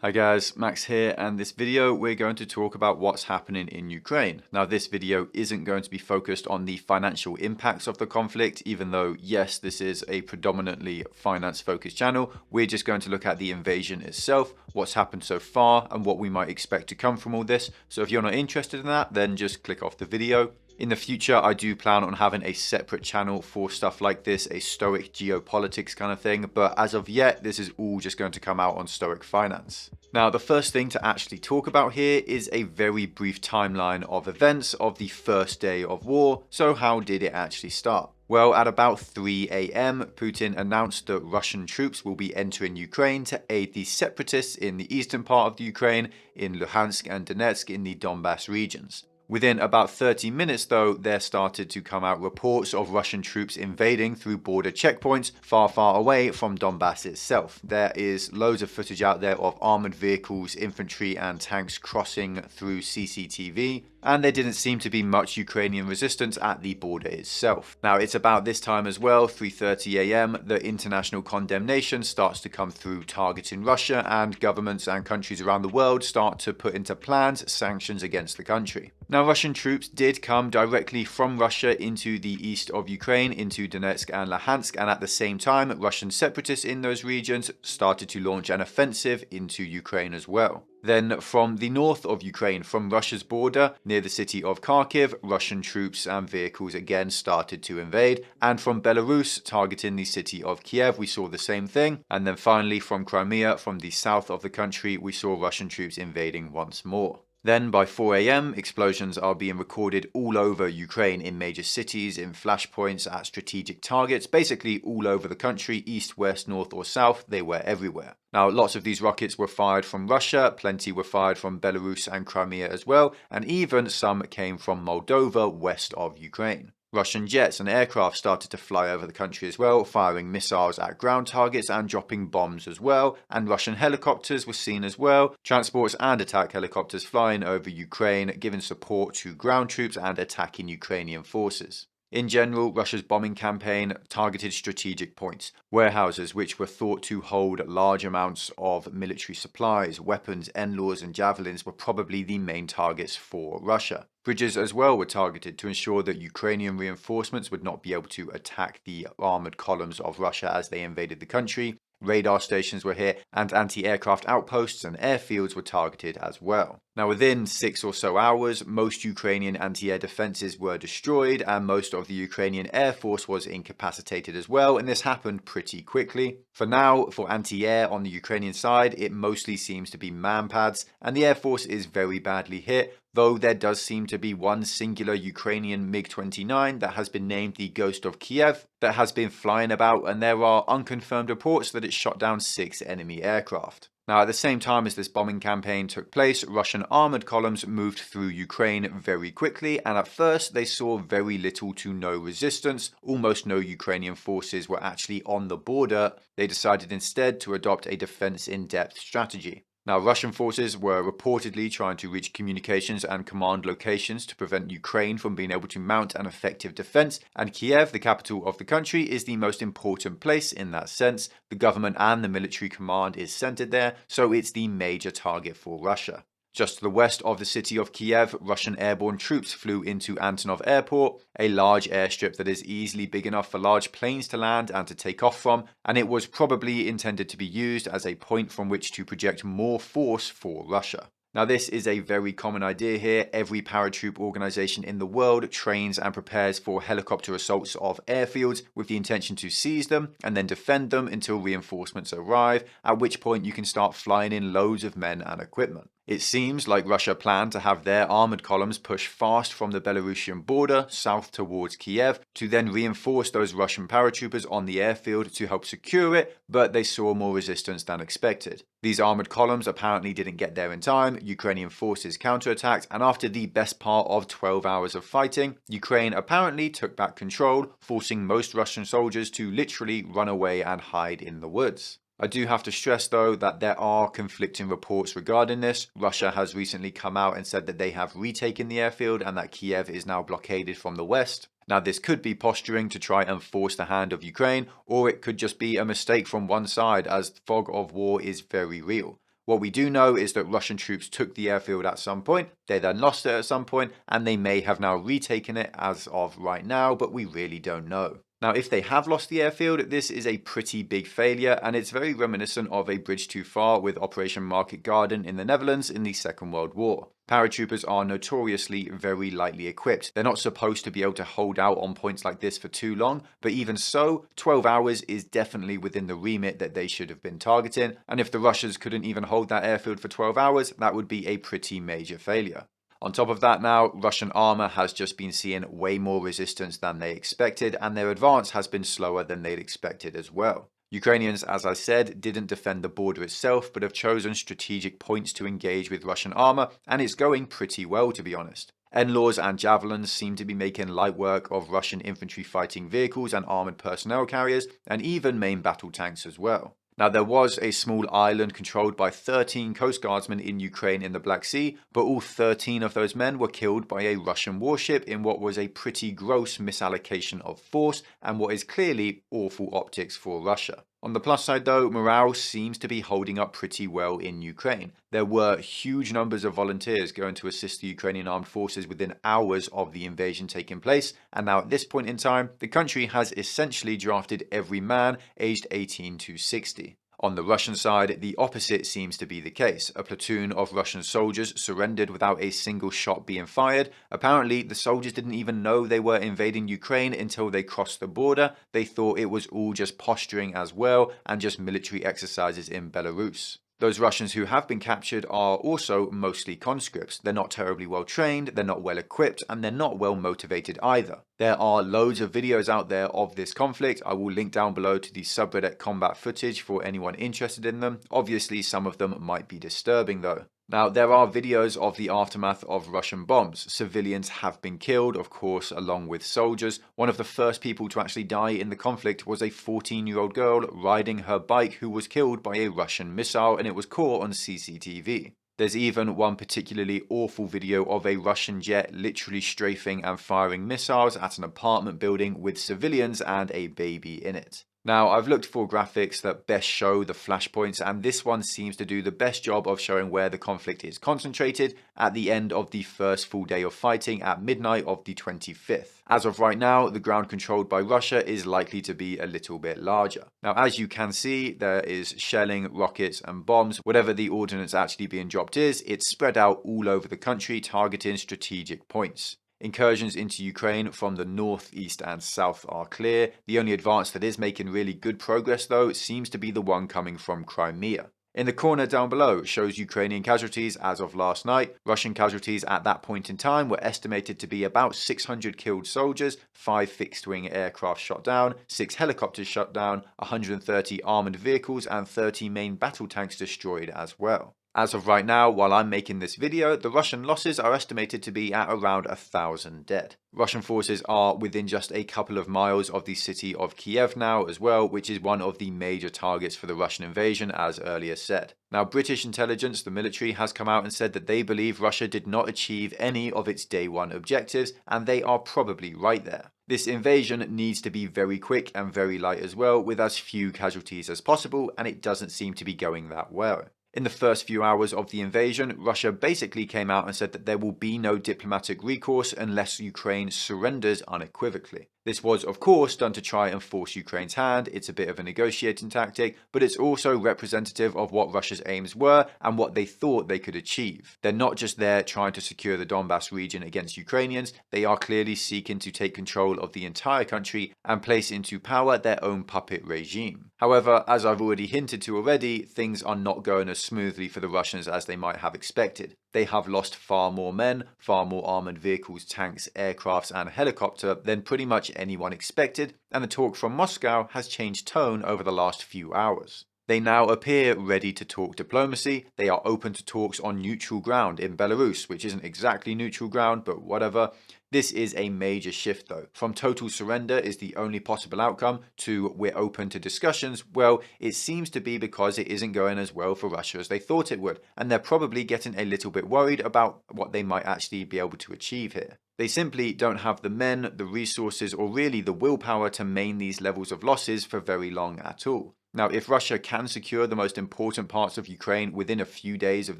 Hi guys, Max here, and this video we're going to talk about what's happening in Ukraine. Now this video isn't going to be focused on the financial impacts of the conflict, even though yes, this is a predominantly finance focused channel. We're just going to look at the invasion itself, what's happened so far, and what we might expect to come from all this. So if you're not interested in that, then just click off the video. In the future, I do plan on having a separate channel for stuff like this, a Stoic geopolitics kind of thing, but as of yet, this is all just going to come out on Stoic finance. Now, the first thing to actually talk about here is a very brief timeline of events of the first day of war. So how did it actually start? Well, at about 3 a.m., Putin announced that Russian troops will be entering Ukraine to aid the separatists in the eastern part of the Ukraine, in Luhansk and Donetsk in the Donbass regions. Within about 30 minutes, though, there started to come out reports of Russian troops invading through border checkpoints far, far away from Donbass itself. There is loads of footage out there of armored vehicles, infantry and tanks crossing through CCTV, and there didn't seem to be much Ukrainian resistance at the border itself. Now, it's about this time as well, 3:30 a.m., that international condemnation starts to come through targeting Russia, and governments and countries around the world start to put into plans sanctions against the country. Now, Russian troops did come directly from Russia into the east of Ukraine, into Donetsk and Luhansk, and at the same time, Russian separatists in those regions started to launch an offensive into Ukraine as well. Then from the north of Ukraine, from Russia's border, near the city of Kharkiv, Russian troops and vehicles again started to invade. And from Belarus, targeting the city of Kiev, we saw the same thing. And then finally from Crimea, from the south of the country, we saw Russian troops invading once more. Then by 4 a.m, explosions are being recorded all over Ukraine, in major cities, in flashpoints, at strategic targets, basically all over the country, east, west, north or south, they were everywhere. Now, lots of these rockets were fired from Russia, plenty were fired from Belarus and Crimea as well, and even some came from Moldova, west of Ukraine. Russian jets and aircraft started to fly over the country as well, firing missiles at ground targets and dropping bombs as well, and Russian helicopters were seen as well, transports and attack helicopters flying over Ukraine, giving support to ground troops and attacking Ukrainian forces. In general, Russia's bombing campaign targeted strategic points. Warehouses which were thought to hold large amounts of military supplies, weapons, NLAWs and javelins were probably the main targets for Russia. Bridges as well were targeted to ensure that Ukrainian reinforcements would not be able to attack the armoured columns of Russia as they invaded the country. Radar stations were hit, and anti-aircraft outposts and airfields were targeted as well. Now, within 6 or so hours, most Ukrainian anti-air defences were destroyed, and most of the Ukrainian Air Force was incapacitated as well, and this happened pretty quickly. For now, for anti-air on the Ukrainian side, it mostly seems to be man-pads, and the Air Force is very badly hit, though there does seem to be one singular Ukrainian MiG-29 that has been named the Ghost of Kiev that has been flying about, and there are unconfirmed reports that it shot down 6 enemy aircraft. Now, at the same time as this bombing campaign took place, Russian armoured columns moved through Ukraine very quickly, and at first they saw very little to no resistance. Almost no Ukrainian forces were actually on the border. They decided instead to adopt a defence-in-depth strategy. Now, Russian forces were reportedly trying to reach communications and command locations to prevent Ukraine from being able to mount an effective defense, and Kiev, the capital of the country, is the most important place in that sense. The government and the military command is centered there, so it's the major target for Russia. Just to the west of the city of Kiev, Russian airborne troops flew into Antonov Airport, a large airstrip that is easily big enough for large planes to land and to take off from, and it was probably intended to be used as a point from which to project more force for Russia. Now, this is a very common idea here. Every paratroop organization in the world trains and prepares for helicopter assaults of airfields with the intention to seize them and then defend them until reinforcements arrive, at which point you can start flying in loads of men and equipment. It seems like Russia planned to have their armoured columns push fast from the Belarusian border south towards Kiev to then reinforce those Russian paratroopers on the airfield to help secure it, but they saw more resistance than expected. These armoured columns apparently didn't get there in time, Ukrainian forces counterattacked, and after the best part of 12 hours of fighting, Ukraine apparently took back control, forcing most Russian soldiers to literally run away and hide in the woods. I do have to stress though that there are conflicting reports regarding this. Russia has recently come out and said that they have retaken the airfield and that Kiev is now blockaded from the west. Now, this could be posturing to try and force the hand of Ukraine, or it could just be a mistake from one side, as the fog of war is very real. What we do know is that Russian troops took the airfield at some point, they then lost it at some point, and they may have now retaken it as of right now, but we really don't know. Now, if they have lost the airfield, this is a pretty big failure, and it's very reminiscent of a bridge too far with Operation Market Garden in the Netherlands in the Second World War. Paratroopers are notoriously very lightly equipped. They're not supposed to be able to hold out on points like this for too long, but even so, 12 hours is definitely within the remit that they should have been targeting, and if the Russians couldn't even hold that airfield for 12 hours, that would be a pretty major failure. On top of that now, Russian armor has just been seeing way more resistance than they expected, and their advance has been slower than they'd expected as well. Ukrainians, as I said, didn't defend the border itself, but have chosen strategic points to engage with Russian armor, and it's going pretty well, to be honest. NLAWs and Javelins seem to be making light work of Russian infantry fighting vehicles and armored personnel carriers, and even main battle tanks as well. Now, there was a small island controlled by 13 Coast Guardsmen in Ukraine in the Black Sea, but all 13 of those men were killed by a Russian warship in what was a pretty gross misallocation of force and what is clearly awful optics for Russia. On the plus side though, morale seems to be holding up pretty well in Ukraine. There were huge numbers of volunteers going to assist the Ukrainian armed forces within hours of the invasion taking place, and now at this point in time, the country has essentially drafted every man aged 18 to 60. On the Russian side, the opposite seems to be the case. A platoon of Russian soldiers surrendered without a single shot being fired. Apparently, the soldiers didn't even know they were invading Ukraine until they crossed the border. They thought it was all just posturing as well and just military exercises in Belarus. Those Russians who have been captured are also mostly conscripts. They're not terribly well trained, they're not well equipped, and they're not well motivated either. There are loads of videos out there of this conflict. I will link down below to the subreddit combat footage for anyone interested in them. Obviously, some of them might be disturbing though. Now, there are videos of the aftermath of Russian bombs. Civilians have been killed, of course, along with soldiers. One of the first people to actually die in the conflict was a 14-year-old girl riding her bike who was killed by a Russian missile, and it was caught on CCTV. There's even one particularly awful video of a Russian jet literally strafing and firing missiles at an apartment building with civilians and a baby in it. Now, I've looked for graphics that best show the flashpoints, and this one seems to do the best job of showing where the conflict is concentrated at the end of the first full day of fighting at midnight of the 25th. As of right now, the ground controlled by Russia is likely to be a little bit larger. Now, as you can see, there is shelling, rockets, and bombs. Whatever the ordnance actually being dropped is, it's spread out all over the country, targeting strategic points. Incursions into Ukraine from the north, east and south are clear. The only advance that is making really good progress though seems to be the one coming from Crimea. In the corner down below shows Ukrainian casualties as of last night. Russian casualties at that point in time were estimated to be about 600 killed soldiers, 5 fixed-wing aircraft shot down, 6 helicopters shot down, 130 armoured vehicles and 30 main battle tanks destroyed as well. As of right now, while I'm making this video, the Russian losses are estimated to be at around 1,000 dead. Russian forces are within just a couple of miles of the city of Kiev now as well, which is one of the major targets for the Russian invasion, as earlier said. Now, British intelligence, the military, has come out and said that they believe Russia did not achieve any of its day one objectives, and they are probably right there. This invasion needs to be very quick and very light as well, with as few casualties as possible, and it doesn't seem to be going that well. In the first few hours of the invasion, Russia basically came out and said that there will be no diplomatic recourse unless Ukraine surrenders unequivocally. This was, of course, done to try and force Ukraine's hand. It's a bit of a negotiating tactic, but it's also representative of what Russia's aims were and what they thought they could achieve. They're not just there trying to secure the Donbass region against Ukrainians, they are clearly seeking to take control of the entire country and place into power their own puppet regime. However, as I've already hinted to already, things are not going as smoothly for the Russians as they might have expected. They have lost far more men, far more armoured vehicles, tanks, aircrafts and helicopter than pretty much anyone expected, and the talk from Moscow has changed tone over the last few hours. They now appear ready to talk diplomacy. They are open to talks on neutral ground in Belarus, which isn't exactly neutral ground, but whatever. This is a major shift though. From total surrender is the only possible outcome to we're open to discussions. Well, it seems to be because it isn't going as well for Russia as they thought it would, and they're probably getting a little bit worried about what they might actually be able to achieve here. They simply don't have the men, the resources, or really the willpower to maintain these levels of losses for very long at all. Now, if Russia can secure the most important parts of Ukraine within a few days of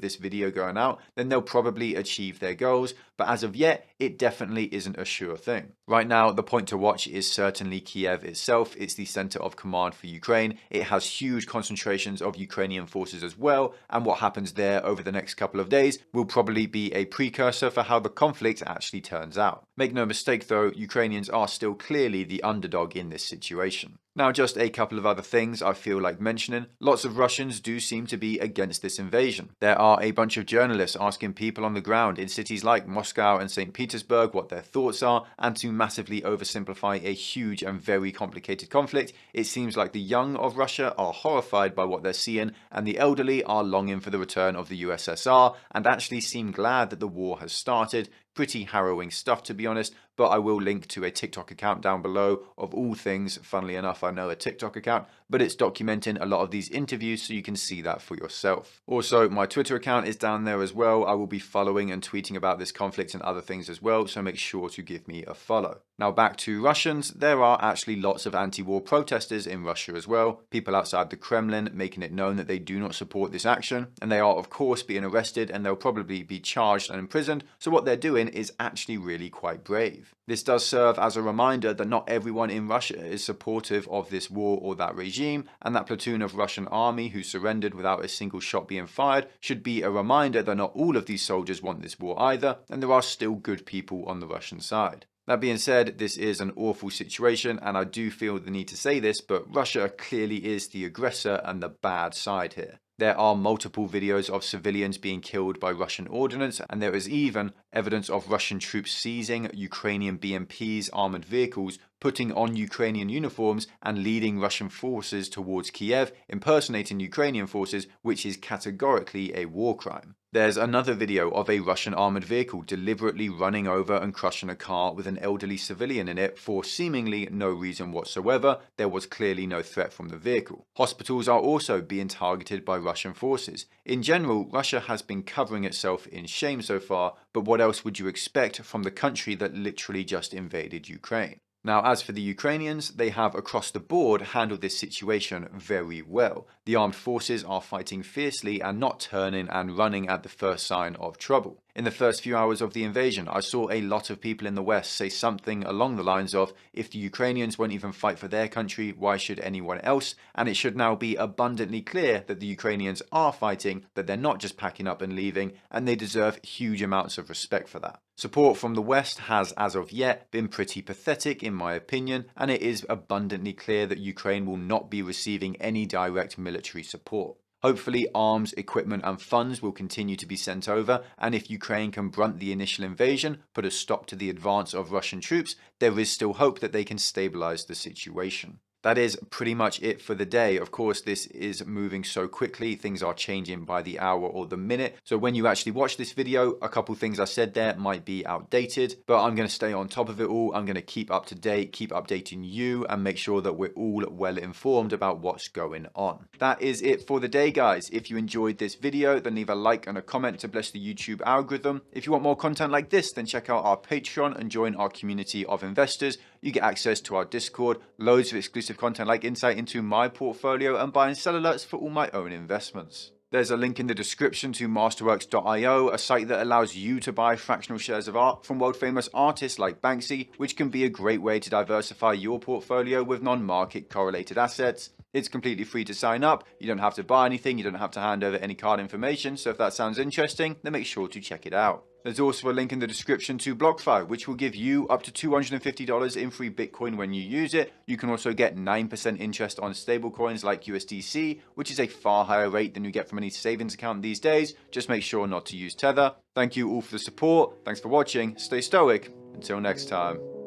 this video going out, then they'll probably achieve their goals, but as of yet, it definitely isn't a sure thing. Right now, the point to watch is certainly Kiev itself. It's the center of command for Ukraine. It has huge concentrations of Ukrainian forces as well, and what happens there over the next couple of days will probably be a precursor for how the conflict actually turns out. Make no mistake though, Ukrainians are still clearly the underdog in this situation. Now, just a couple of other things I feel like mentioning. Lots of Russians do seem to be against this invasion. There are a bunch of journalists asking people on the ground in cities like Moscow and St. Petersburg what their thoughts are, and to massively oversimplify a huge and very complicated conflict, it seems like the young of Russia are horrified by what they're seeing, and the elderly are longing for the return of the USSR, and actually seem glad that the war has started. Pretty harrowing stuff, to be honest, but I will link to a TikTok account down below of all things. Funnily enough, I know a TikTok account, but it's documenting a lot of these interviews so you can see that for yourself. Also, my Twitter account is down there as well. I will be following and tweeting about this conflict and other things as well, so make sure to give me a follow. Now back to Russians, there are actually lots of anti-war protesters in Russia as well, people outside the Kremlin making it known that they do not support this action, and they are of course being arrested and they'll probably be charged and imprisoned, so what they're doing is actually really quite brave. This does serve as a reminder that not everyone in Russia is supportive of this war or that regime, and that platoon of Russian army who surrendered without a single shot being fired should be a reminder that not all of these soldiers want this war either, and there are still good people on the Russian side. That being said, this is an awful situation, and I do feel the need to say this, but Russia clearly is the aggressor and the bad side here. There are multiple videos of civilians being killed by Russian ordnance, and there is even evidence of Russian troops seizing Ukrainian BMP's armoured vehicles, putting on Ukrainian uniforms and leading Russian forces towards Kiev, impersonating Ukrainian forces, which is categorically a war crime. There's another video of a Russian armoured vehicle deliberately running over and crushing a car with an elderly civilian in it for seemingly no reason whatsoever. There was clearly no threat from the vehicle. Hospitals are also being targeted by Russian forces. In general, Russia has been covering itself in shame so far, but what else would you expect from the country that literally just invaded Ukraine? Now, as for the Ukrainians, they have across the board handled this situation very well. The armed forces are fighting fiercely and not turning and running at the first sign of trouble. In the first few hours of the invasion, I saw a lot of people in the West say something along the lines of, if the Ukrainians won't even fight for their country, why should anyone else? And it should now be abundantly clear that the Ukrainians are fighting, that they're not just packing up and leaving, and they deserve huge amounts of respect for that. Support from the West has, as of yet, been pretty pathetic in my opinion, and it is abundantly clear that Ukraine will not be receiving any direct military support. Hopefully arms, equipment and funds will continue to be sent over, and if Ukraine can brunt the initial invasion, put a stop to the advance of Russian troops, there is still hope that they can stabilize the situation. That is pretty much it for the day. Of course, this is moving so quickly, things are changing by the hour or the minute. So when you actually watch this video, a couple things I said there might be outdated, but I'm going to stay on top of it all. I'm going to keep up to date, keep updating you, and make sure that we're all well informed about what's going on. That is it for the day, guys. If you enjoyed this video, then leave a like and a comment to bless the YouTube algorithm. If you want more content like this, then check out our Patreon and join our community of investors. You get access to our Discord, loads of exclusive content like insight into my portfolio and buy and sell alerts for all my own investments. There's a link in the description to masterworks.io, a site that allows you to buy fractional shares of art from world famous artists like Banksy, which can be a great way to diversify your portfolio with non-market correlated assets. It's completely free to sign up, you don't have to buy anything, you don't have to hand over any card information, so if that sounds interesting, then make sure to check it out. There's also a link in the description to BlockFi, which will give you up to $250 in free Bitcoin when you use it. You can also get 9% interest on stablecoins like USDC, which is a far higher rate than you get from any savings account these days. Just make sure not to use Tether. Thank you all for the support. Thanks for watching. Stay stoic. Until next time.